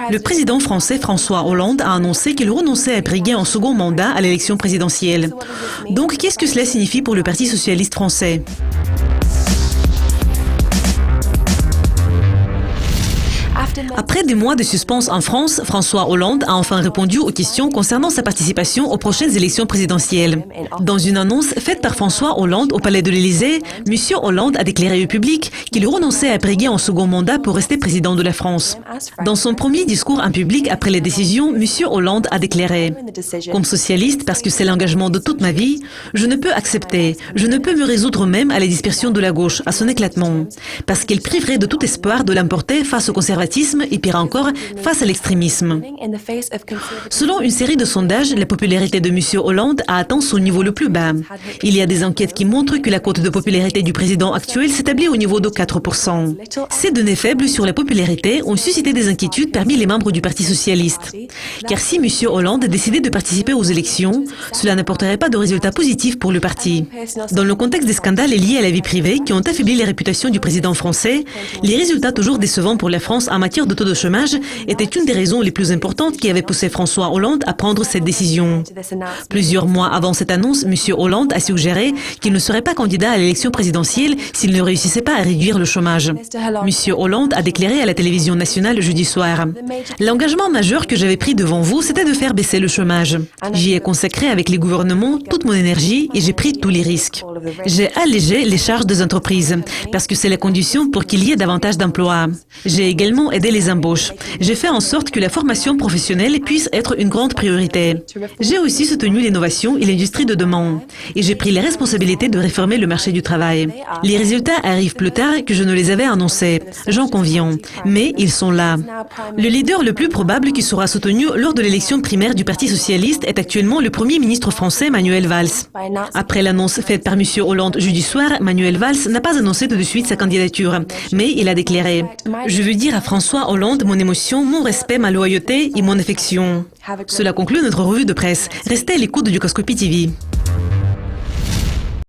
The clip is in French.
Le président français François Hollande a annoncé qu'il renonçait à briguer un second mandat à l'élection présidentielle. Donc, qu'est-ce que cela signifie pour le Parti socialiste français ? Après des mois de suspense en France, François Hollande a enfin répondu aux questions concernant sa participation aux prochaines élections présidentielles. Dans une annonce faite par François Hollande au Palais de l'Élysée, M. Hollande a déclaré au public qu'il renonçait à briguer un second mandat pour rester président de la France. Dans son premier discours en public après les décisions, M. Hollande a déclaré « Comme socialiste, parce que c'est l'engagement de toute ma vie, je ne peux accepter, je ne peux me résoudre même à la dispersion de la gauche, à son éclatement, parce qu'elle priverait de tout espoir de l'emporter face au conservatisme et pire encore, face à l'extrémisme. » Selon une série de sondages, la popularité de M. Hollande a atteint son niveau le plus bas. Il y a des enquêtes qui montrent que la cote de popularité du président actuel s'établit au niveau de 4%. Ces données faibles sur la popularité ont suscité des inquiétudes parmi les membres du Parti socialiste. Car si M. Hollande décidait de participer aux élections, cela n'apporterait pas de résultats positifs pour le parti. Dans le contexte des scandales liés à la vie privée qui ont affaibli la réputation du président français, les résultats toujours décevants pour la France en matière de taux de chômage était une des raisons les plus importantes qui avait poussé François Hollande à prendre cette décision. Plusieurs mois avant cette annonce, M. Hollande a suggéré qu'il ne serait pas candidat à l'élection présidentielle s'il ne réussissait pas à réduire le chômage. M. Hollande a déclaré à la télévision nationale jeudi soir « L'engagement majeur que j'avais pris devant vous, c'était de faire baisser le chômage. J'y ai consacré avec les gouvernements toute mon énergie et j'ai pris tous les risques. J'ai allégé les charges des entreprises parce que c'est la condition pour qu'il y ait davantage d'emplois. J'ai également aidé les embauches. J'ai fait en sorte que la formation professionnelle puisse être une grande priorité. J'ai aussi soutenu l'innovation et l'industrie de demain. Et j'ai pris les responsabilités de réformer le marché du travail. Les résultats arrivent plus tard que je ne les avais annoncés, j'en conviens. Mais ils sont là. Le leader le plus probable qui sera soutenu lors de l'élection primaire du Parti socialiste est actuellement le Premier ministre français Manuel Valls. Après l'annonce faite par M. Hollande jeudi soir, Manuel Valls n'a pas annoncé tout de suite sa candidature. Mais il a déclaré « Je veux dire à François Hollande mon émotion, mon respect, ma loyauté et mon affection. » Cela conclut notre revue de presse. Restez à l'écoute du Kioscopie TV.